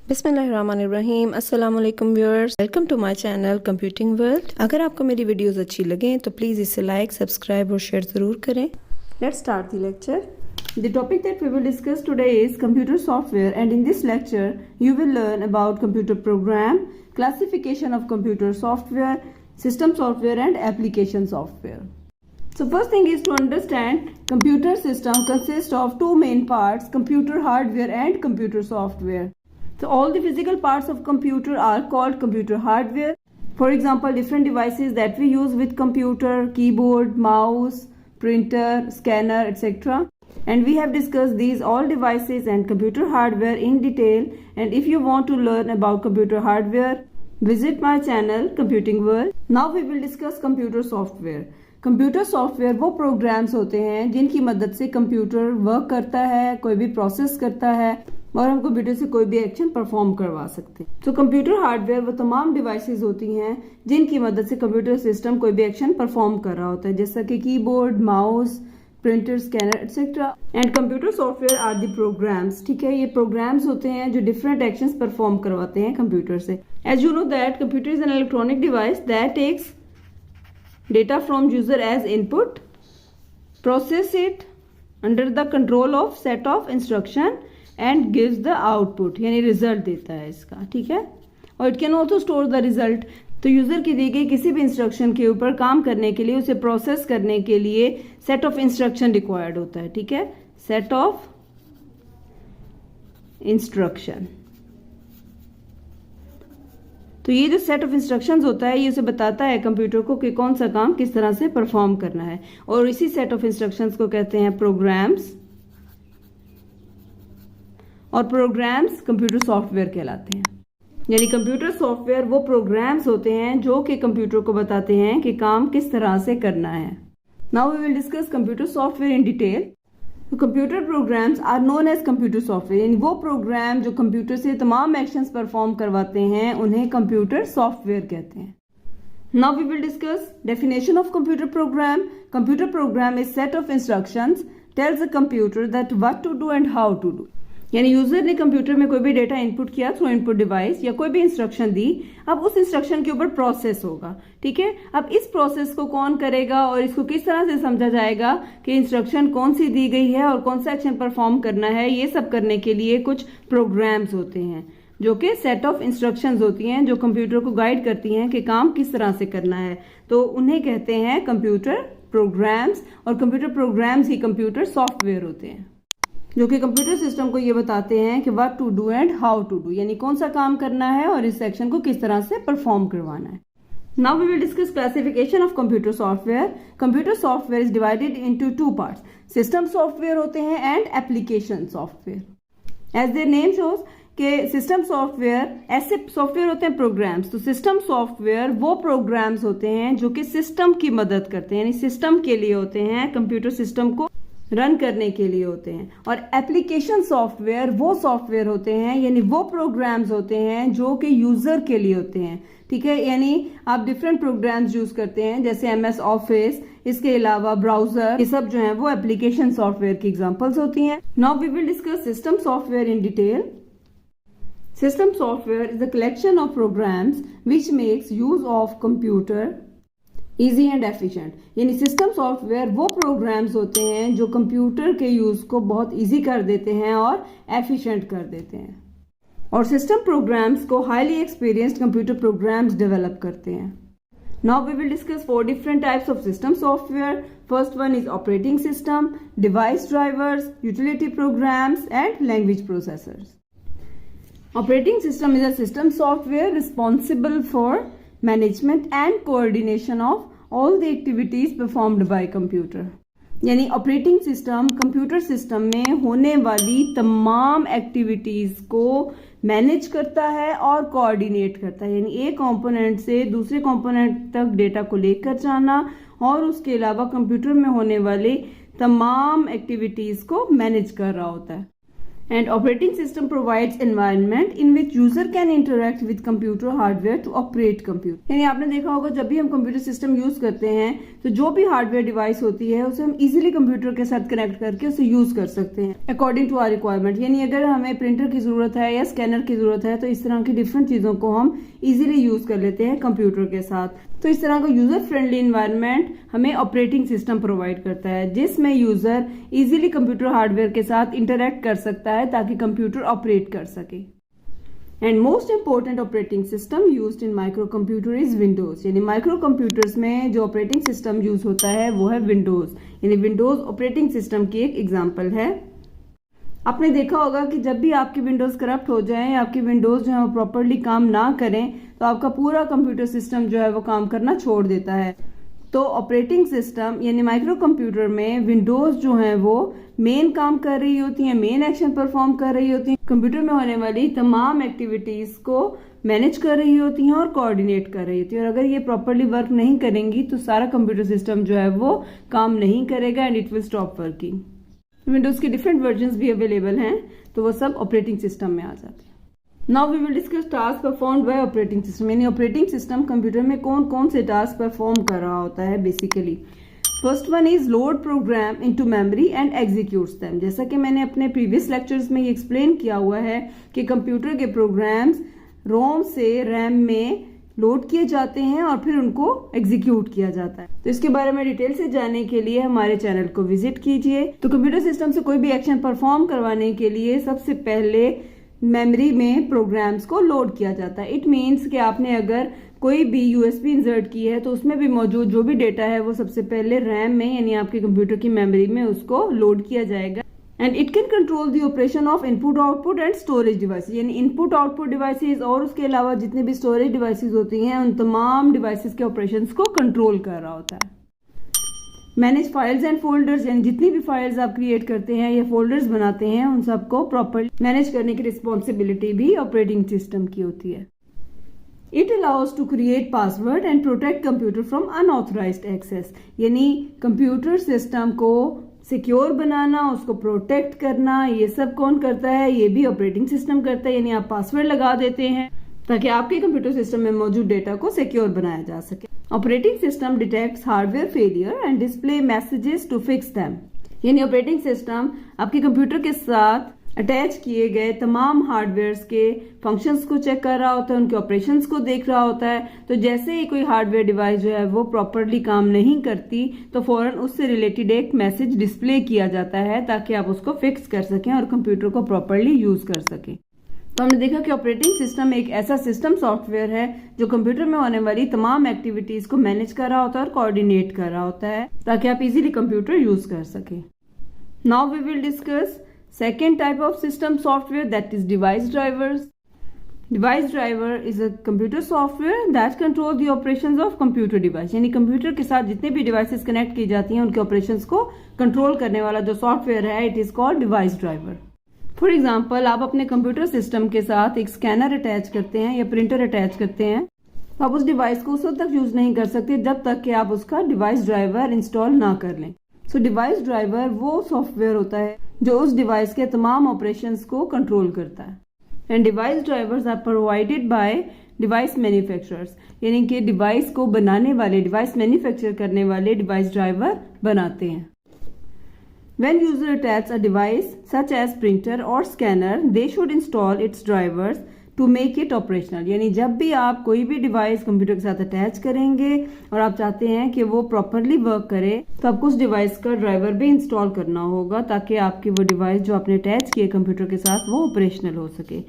बिस्मिल्लाहिर्रहमानिर्रहीम। अस्सलाम वालेकुम viewers, welcome to my channel computing world. अगर आपको मेरी वीडियोस अच्छी लगें तो प्लीज़ इसे लाइक, सब्सक्राइब और शेयर ज़रूर करें। Let's start the lecture. The topic that we will discuss today is computer software, and in this lecture you will learn about computer program, classification of computer software, system software and application software. So first thing is to understand computer system consists of two main parts, computer hardware and computer software. So all the physical parts of computer are called computer hardware. For example, different devices that we use with computer, keyboard, mouse, printer, scanner, etc. And we have discussed these all devices and computer hardware in detail. And if you want to learn about computer hardware, visit my channel Computing World. Now we will discuss computer software. Computer software वो programs होते हैं जिनकी मदद से computer work करता है, कोई भी प्रोसेस करता है और हम कंप्यूटर से कोई भी एक्शन परफॉर्म करवा सकते हैं। तो कंप्यूटर हार्डवेयर वो तमाम डिवाइसेस होती हैं जिनकी मदद से कंप्यूटर सिस्टम कोई भी एक्शन परफॉर्म कर रहा होता है, जैसा कि keyboard, mouse, printer, scanner etcetera. And computer software are the programs. ठीक है, ये प्रोग्राम्स होते हैं जो डिफरेंट एक्शंस परफॉर्म करवाते हैं कंप्यूटर से। As you know that computer is an electronic device that takes data from user as input, process it under the control of set of instruction and gives the output, यानी result देता है इसका। ठीक है, और it can also store the result. तो user की दी गई किसी भी इंस्ट्रक्शन के ऊपर काम करने के लिए, उसे प्रोसेस करने के लिए सेट ऑफ इंस्ट्रक्शन रिक्वायर्ड होता है। ठीक है, सेट ऑफ इंस्ट्रक्शन। तो ये जो सेट ऑफ इंस्ट्रक्शंस होता है ये उसे बताता है कंप्यूटर को कि कौन सा काम किस तरह से परफॉर्म करना है, और इसी सेट ऑफ इंस्ट्रक्शंस को कहते हैं प्रोग्राम्स, और प्रोग्राम्स कंप्यूटर सॉफ्टवेयर कहलाते हैं। यानी कंप्यूटर सॉफ्टवेयर वो प्रोग्राम्स होते हैं जो कि कंप्यूटर को बताते हैं कि काम किस तरह से करना है। Now we will discuss computer software in detail. Computer programs are known as computer software, यानी वो प्रोग्राम जो कंप्यूटर से तमाम एक्शंस परफॉर्म करवाते हैं उन्हें कंप्यूटर सॉफ्टवेयर कहते हैं। Now we will discuss definition of computer program. Computer program is set of instructions tells the computer that what to do and how to do. यानी user ने computer में कोई भी डेटा इनपुट किया through input device या कोई भी instruction दी, अब उस इंस्ट्रक्शन के ऊपर प्रोसेस होगा। ठीक है, अब इस प्रोसेस को कौन करेगा और इसको किस तरह से समझा जाएगा कि इंस्ट्रक्शन कौन सी दी गई है और कौन सा एक्शन परफॉर्म करना है, ये सब करने के लिए कुछ प्रोग्राम्स होते हैं जो कि सेट ऑफ इंस्ट्रक्शंस होती हैं जो कंप्यूटर को गाइड करती हैं कि काम किस तरह से करना है। तो उन्हें कहते हैं कंप्यूटर प्रोग्राम्स, और कंप्यूटर प्रोग्राम्स ही कंप्यूटर सॉफ्टवेयर होते हैं जो कि कंप्यूटर सिस्टम को ये बताते हैं कि what to do and how to do, यानी कौन सा काम करना है और इस सेक्शन को किस तरह से परफॉर्म करवाना है। Now we will discuss classification of computer software. Computer software is divided into two parts, system software होते हैं and application software. As their name shows कि सिस्टम सॉफ्टवेयर ऐसे सॉफ्टवेयर होते हैं प्रोग्राम्स। तो सिस्टम सॉफ्टवेयर वो प्रोग्राम्स होते हैं जो कि सिस्टम की मदद करते हैं, यानी सिस्टम के लिए होते हैं, कंप्यूटर सिस्टम को रन करने के लिए होते हैं। और एप्लीकेशन सॉफ्टवेयर वो सॉफ्टवेयर होते हैं, यानी वो प्रोग्राम्स होते हैं जो कि यूजर के लिए होते हैं। ठीक है, यानी आप डिफरेंट प्रोग्राम्स यूज करते हैं जैसे MS ऑफिस, इसके अलावा ब्राउजर, ये सब जो है वो एप्लीकेशन सॉफ्टवेयर की एग्जांपल्स होती हैं। Now we will discuss system software in detail. System software is the collection of programs which makes use of computer easy and efficient. यानी सिस्टम सॉफ्टवेयर वो प्रोग्राम्स होते हैं जो कंप्यूटर के यूज को बहुत इजी कर देते हैं और एफिशिएंट कर देते हैं, और सिस्टम प्रोग्राम्स को highly experienced computer programs develop करते हैं। Now we will discuss 4 different types of system software. First one is operating system, device drivers, utility programs and language processors. Operating system is a system software responsible for management and coordination of all the activities performed by computer. यानी operating system computer system में होने वाली तमाम activities को manage करता है और coordinate करता है, यानी एक कंपोनेंट से दूसरे कंपोनेंट तक डेटा को लेकर जाना और उसके अलावा कंप्यूटर में होने वाली तमाम एक्टिविटीज को मैनेज कर रहा होता है। And operating system provides environment in which user can interact with computer hardware to operate computer. यानी आपने देखा होगा जब भी हम कंप्यूटर सिस्टम यूज करते हैं तो जो भी हार्डवेयर डिवाइस होती है उसे हम इजीली कंप्यूटर के साथ कनेक्ट करके उसे यूज कर सकते हैं अकॉर्डिंग टू आवर रिक्वायरमेंट। यानी अगर हमें प्रिंटर की जरूरत है या स्कैनर की जरूरत है तो इस तरह की डिफरेंट चीजों को हम इजीली यूज कर लेते हैं कंप्यूटर के साथ। तो इस तरह का यूजर फ्रेंडली एनवायरनमेंट हमें ऑपरेटिंग सिस्टम प्रोवाइड करता है जिसमें यूजर इजीली कंप्यूटर हार्डवेयर के साथ इंटरेक्ट कर सकता है ताकि कंप्यूटर ऑपरेट कर सके। And most important operating system used in micro computer is Windows. यानी माइक्रो कंप्यूटर्स में जो ऑपरेटिंग सिस्टम यूज होता है वो है विंडोज। यानी विंडोज ऑपरेटिंग सिस्टम की एक एग्जांपल है। आपने देखा होगा कि जब भी आपकी विंडोज करप्ट हो जाए या आपकी विंडोज जो है वो प्रॉपरली काम ना करें तो आपका पूरा कंप्यूटर सिस्टम जो है वो काम करना छोड़ देता है। तो ऑपरेटिंग सिस्टम यानी माइक्रो कंप्यूटर में विंडोज जो है वो मेन काम कर रही होती है, मेन एक्शन परफॉर्म कर रही होती है, कंप्यूटर में होने वाली तमाम एक्टिविटीज को मैनेज कर रही होती हैं और कोऑर्डिनेट कर रही होती है। और अगर ये प्रॉपरली वर्क नहीं करेंगी तो सारा कंप्यूटर सिस्टम जो है वो काम नहीं करेगा and it will stop working. Windows के डिफरेंट वर्जन्स भी अवेलेबल हैं तो वो सब ऑपरेटिंग सिस्टम में आ जाते हैं। Now we will discuss task performed by operating system. यानी ऑपरेटिंग सिस्टम कंप्यूटर में कौन कौन से टास्क परफॉर्म कर रहा होता है basically. First one is load programme into memory and executes them. जैसा कि मैंने अपने प्रीवियस लेक्चर्स में ये एक्सप्लेन किया हुआ है कि कंप्यूटर के प्रोग्राम्स रोम से रैम में लोड किए जाते हैं और फिर उनको एग्जीक्यूट किया जाता है। तो इसके बारे में डिटेल से जानने के लिए हमारे चैनल को विजिट कीजिए। तो कंप्यूटर सिस्टम से कोई भी एक्शन परफॉर्म करवाने के लिए सबसे पहले मेमोरी में प्रोग्राम्स को लोड किया जाता है। इट मीन्स कि आपने अगर कोई भी यूएसबी इंसर्ट की है तो उसमें भी मौजूद जो भी डेटा है वो सबसे पहले रैम में यानी आपके कंप्यूटर की मेमोरी में उसको लोड किया जाएगा। And it can control the operation of input output and storage devices. यानी इनपुट आउटपुट डिवाइसेस और उसके अलावा जितने भी स्टोरेज डिवाइसेस होती हैं उन तमाम डिवाइसेस के ऑपरेशंस को कंट्रोल कर रहा होता है। Manage files and folders. यानी जितनी भी फाइल्स आप क्रिएट करते हैं या फोल्डर्स बनाते हैं उन सबको प्रॉपरली मैनेज करने की रिस्पॉन्सिबिलिटी भी ऑपरेटिंग सिस्टम की होती है। It allows to create password and protect computer from unauthorised access. यानी कंप्यूटर सिस्टम को सिक्योर बनाना, उसको प्रोटेक्ट करना, ये सब कौन करता है? ये भी ऑपरेटिंग सिस्टम करता है। यानी आप पासवर्ड लगा देते हैं ताकि आपके कंप्यूटर सिस्टम में मौजूद डेटा को सिक्योर बनाया जा सके। Operating system detects hardware failure and display messages to fix them. यानी ऑपरेटिंग सिस्टम आपके कंप्यूटर के साथ अटैच किए गए तमाम हार्डवेयर्स के फंक्शंस को चेक कर रहा होता है, उनके ऑपरेशंस को देख रहा होता है। तो जैसे ही कोई हार्डवेयर डिवाइस जो है वो प्रॉपरली काम नहीं करती तो फौरन उससे रिलेटेड एक मैसेज डिस्प्ले किया जाता है ताकि आप उसको फिक्स कर सकें और कंप्यूटर को प्रॉपरली यूज कर सकें। तो हमने देखा कि ऑपरेटिंग सिस्टम एक ऐसा सिस्टम सॉफ्टवेयर है जो कंप्यूटर में होने वाली तमाम एक्टिविटीज को मैनेज कर रहा होता है और कोऑर्डिनेट कर रहा होता है ताकि आप इजीली कंप्यूटर यूज कर सकें। Now we will discuss second type of system software, that is device drivers. Device driver is a computer software that control the operations of computer device. यानी कंप्यूटर के साथ जितने भी डिवाइसेस कनेक्ट की जाती हैं उनके ऑपरेशंस को कंट्रोल करने वाला जो सॉफ्टवेयर है it is called device driver. For example आप अपने कंप्यूटर सिस्टम के साथ एक स्कैनर अटैच करते हैं या प्रिंटर अटैच करते हैं तो आप उस डिवाइस को उस वक्त तक यूज नहीं कर सकते जब तक कि आप उसका डिवाइस ड्राइवर इंस्टॉल ना कर लें। सो डिवाइस ड्राइवर वो सॉफ्टवेयर होता है जो उस डिवाइस के तमाम ऑपरेशंस को कंट्रोल करता है। And device drivers are provided by device manufacturers. यानी कि डिवाइस को बनाने वाले, डिवाइस मैन्युफैक्चर करने वाले डिवाइस ड्राइवर बनाते हैं। When user attach a device such as printer or scanner, they should install its drivers to make it operational। यानी जब भी आप कोई भी डिवाइस कंप्यूटर के साथ अटैच करेंगे और आप चाहते हैं कि वो प्रॉपरली वर्क करे तो आपको उस डिवाइस का ड्राइवर भी इंस्टॉल करना होगा ताकि आपकी वो डिवाइस जो आपने अटैच किए कंप्यूटर के साथ वो ऑपरेशनल हो सके।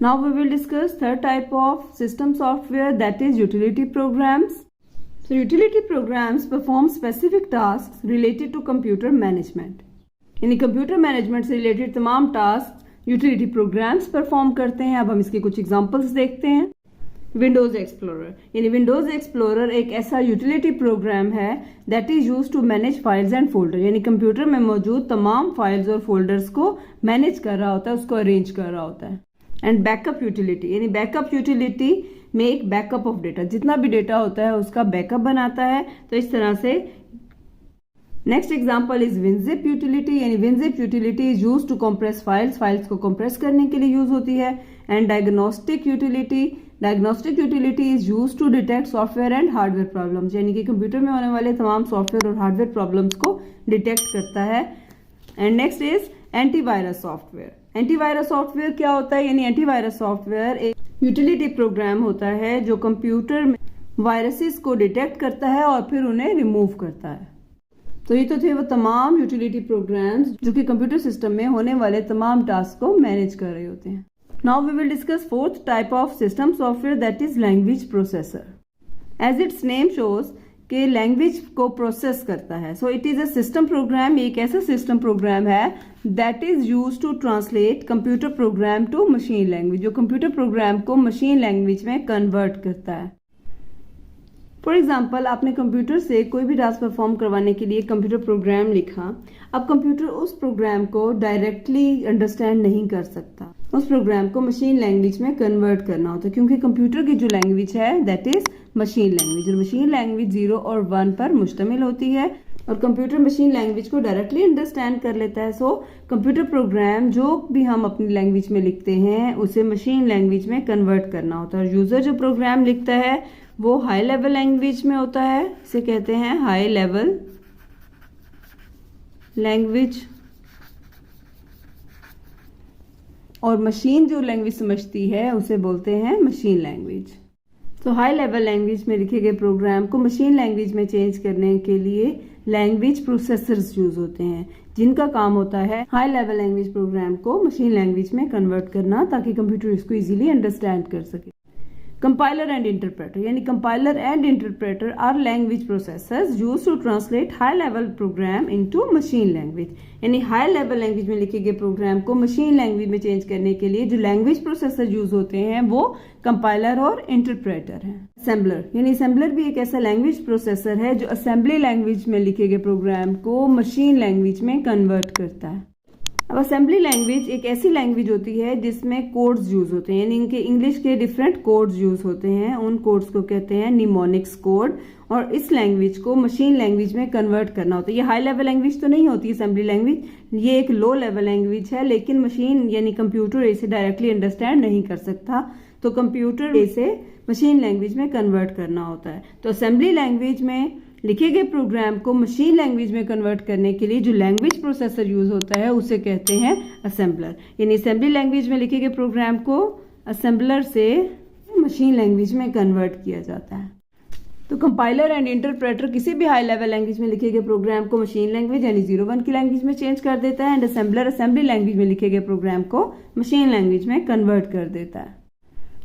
Now we will discuss third type of system software, that is utility programs. So utility programs perform specific task related to computer management. यानी कंप्यूटर मैनेजमेंट से रिलेटेड तमाम टास्क यूटिलिटी प्रोग्राम्स परफॉर्म करते हैं। अब हम इसके कुछ एग्जांपल्स देखते हैं। Windows Explorer. यानी विंडोज एक्सप्लोरर एक ऐसा यूटिलिटी प्रोग्राम है that is used to manage files and folder. यानी कंप्यूटर में मौजूद तमाम फाइल्स और फोल्डर्स को मैनेज कर रहा होता है, उसको अरेंज कर रहा होता है। And backup utility. यानी बैकअप यूटिलिटी में एक बैकअप ऑफ डेटा, जितना भी डेटा होता है उसका बैकअप बनाता है। तो इस तरह से next example is WinZip utility, यानी WinZip utility is use to compress files को कंप्रेस करने के लिए यूज होती है। And diagnostic utility is use to detect software and hardware problems, यानी कि कंप्यूटर में होने वाले तमाम सॉफ्टवेयर और हार्डवेयर प्रॉब्लम्स को डिटेक्ट करता है। And next is antivirus software. Antivirus software क्या होता है, यानी एंटीवायरस सॉफ्टवेयर एक यूटिलिटी प्रोग्राम होता है जो कंप्यूटर में वायरसेस को डिटेक्ट करता है और फिर उन्हें रिमूव करता है। तो ये तो थे वो तमाम यूटिलिटी प्रोग्राम्स जो कि कंप्यूटर सिस्टम में होने वाले तमाम टास्क को मैनेज कर रहे होते हैं। Now we will discuss fourth type of system software, that is language processor. As its name shows कि लैंग्वेज को प्रोसेस करता है। So it is a system program, एक ऐसा सिस्टम प्रोग्राम है that is use to translate computer program to machine language, जो computer program को machine language में कन्वर्ट करता है। फॉर एग्जाम्पल, आपने कंप्यूटर से कोई भी टास्क परफॉर्म करवाने के लिए कंप्यूटर प्रोग्राम लिखा। अब कंप्यूटर उस प्रोग्राम को डायरेक्टली अंडरस्टैंड नहीं कर सकता, उस प्रोग्राम को मशीन लैंग्वेज में कन्वर्ट करना होता है, क्योंकि कंप्यूटर की जो लैंग्वेज है दैट इज मशीन लैंग्वेज, और मशीन लैंग्वेज 0 और 1 पर मुश्तमिल होती है और कंप्यूटर मशीन लैंग्वेज को डायरेक्टली अंडरस्टैंड कर लेता है। सो कंप्यूटर प्रोग्राम जो भी हम अपनी लैंग्वेज में लिखते हैं उसे मशीन लैंग्वेज में कन्वर्ट करना होता है। और यूजर जो प्रोग्राम लिखता है वो हाई लेवल लैंग्वेज में होता है, इसे कहते हैं हाई लेवल लैंग्वेज, और मशीन जो लैंग्वेज समझती है उसे बोलते हैं मशीन लैंग्वेज। तो हाई लेवल लैंग्वेज में लिखे गए प्रोग्राम को मशीन लैंग्वेज में चेंज करने के लिए लैंग्वेज प्रोसेसर्स यूज होते हैं, जिनका काम होता है हाई लेवल लैंग्वेज प्रोग्राम को मशीन लैंग्वेज में कन्वर्ट करना, ताकि कंप्यूटर इसको इजीली अंडरस्टैंड कर सके। कंपाइलर एंड इंटरप्रेटर, यानी compiler and interpreter are language processors used to translate high level program into machine language, यानी हाई लेवल लैंग्वेज में लिखे गए प्रोग्राम को मशीन लैंग्वेज में चेंज करने के लिए जो लैंग्वेज प्रोसेसर यूज होते हैं वो कंपाइलर और इंटरप्रेटर हैं। असेंबलर, यानी असेंबलर भी एक ऐसा लैंग्वेज प्रोसेसर है जो असेंबली लैंग्वेज में लिखे गए प्रोग्राम को मशीन लैंग्वेज में कन्वर्ट करता है। अब असेंबली लैंग्वेज एक ऐसी लैंग्वेज होती है जिसमें कोड्स यूज होते हैं, यानी इनके इंग्लिश के डिफरेंट कोड्स यूज होते हैं, उन कोड्स को कहते हैं निमोनिक्स कोड, और इस लैंग्वेज को मशीन लैंग्वेज में कन्वर्ट करना होता है। ये हाई लेवल लैंग्वेज तो नहीं होती असेंबली लैंग्वेज, ये एक लो लेवल लैंग्वेज है, लेकिन मशीन यानी कंप्यूटर इसे डायरेक्टली अंडरस्टैंड नहीं कर सकता, तो कंप्यूटर इसे मशीन लैंग्वेज में कन्वर्ट करना होता है। तो असेंबली लैंग्वेज में लिखे गए प्रोग्राम को मशीन लैंग्वेज में कन्वर्ट करने के लिए जो लैंग्वेज प्रोसेसर यूज होता है उसे कहते हैं असेंबलर, यानी असेंबली लैंग्वेज में लिखे गए प्रोग्राम को असेंबलर से मशीन लैंग्वेज में कन्वर्ट किया जाता है। तो कंपाइलर एंड इंटरप्रेटर किसी भी हाई लेवल लैंग्वेज में लिखे गए प्रोग्राम को मशीन लैंग्वेज यानी 0-1 की लैंग्वेज में चेंज कर देता है, एंड असेंबलर असेंबली लैंग्वेज में लिखे गए प्रोग्राम को मशीन लैंग्वेज में कन्वर्ट कर देता है।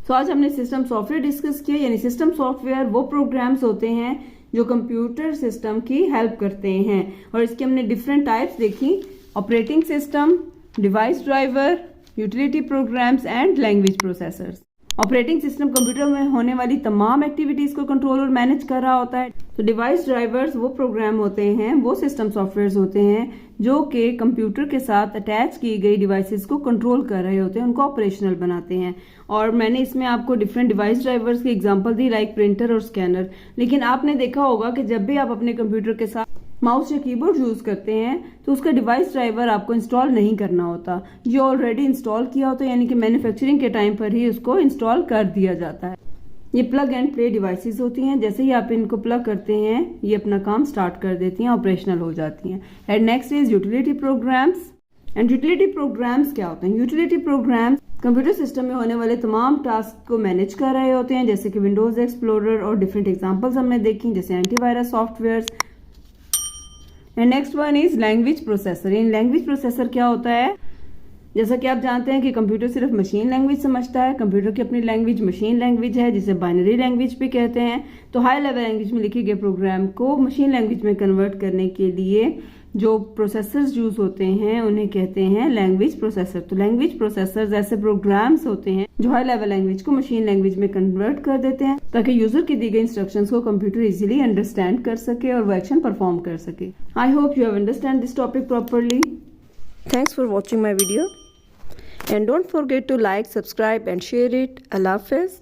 तो आज हमने सिस्टम सॉफ्टवेयर डिस्कस किया, यानी सिस्टम सॉफ्टवेयर वो प्रोग्राम्स होते हैं जो कंप्यूटर सिस्टम की हेल्प करते हैं, और इसके हमने डिफरेंट टाइप्स देखी, operating system, device driver, utility programs and language processors. Operating system computer में होने वाली तमाम एक्टिविटीज को कंट्रोल और मैनेज कर रहा होता है। तो डिवाइस ड्राइवर्स वो प्रोग्राम होते हैं, वो सिस्टम सॉफ्टवेयर्स होते हैं जो कि कंप्यूटर के साथ अटैच की गई डिवाइसेस को कंट्रोल कर रहे होते हैं, उनको ऑपरेशनल बनाते हैं। और मैंने इसमें आपको डिफरेंट डिवाइस ड्राइवर्स की एग्जांपल दी, लाइक प्रिंटर और स्कैनर। लेकिन आपने देखा होगा कि जब भी आप अपने कंप्यूटर के साथ माउस या कीबोर्ड यूज करते हैं तो उसका डिवाइस ड्राइवर आपको इंस्टॉल नहीं करना होता, ये ऑलरेडी इंस्टॉल किया होता है, यानी कि मैन्युफैक्चरिंग के टाइम पर ही उसको इंस्टॉल कर दिया जाता है। ये प्लग एंड प्ले डिवाइसेस होती हैं, जैसे ही आप इनको प्लग करते हैं ये अपना काम स्टार्ट कर देती हैं, ऑपरेशनल हो जाती हैं। And next is utility programs. And utility programmes क्या होते हैं? यूटिलिटी प्रोग्राम्स कंप्यूटर सिस्टम में होने वाले तमाम टास्क को मैनेज कर रहे होते हैं, जैसे कि विंडोज एक्सप्लोरर, और डिफरेंट एग्जांपल्स हमने देखी जैसे antivirus software. And next one is language processor. In language processor क्या होता है? जैसा कि आप जानते हैं कि कंप्यूटर सिर्फ मशीन लैंग्वेज समझता है, कंप्यूटर की अपनी लैंग्वेज मशीन लैंग्वेज है जिसे बाइनरी लैंग्वेज भी कहते हैं। तो हाई लेवल लैंग्वेज में लिखे गए प्रोग्राम को मशीन लैंग्वेज में कन्वर्ट करने के लिए जो प्रोसेसर्स यूज होते हैं उन्हें कहते हैं लैंग्वेज प्रोसेसर। तो लैंग्वेज प्रोसेसर्स ऐसे प्रोग्राम्स होते हैं जो हाई लेवल लैंग्वेज को मशीन लैंग्वेज में कन्वर्ट कर देते हैं, ताकि यूजर की दी गई इंस्ट्रक्शंस को कंप्यूटर इजीली अंडरस्टैंड कर सके और वो एक्शन परफॉर्म कर सके। I hope you have understand this topic properly. Thanks for watching my video and don't forget to like, subscribe and share it. Allah Hafiz.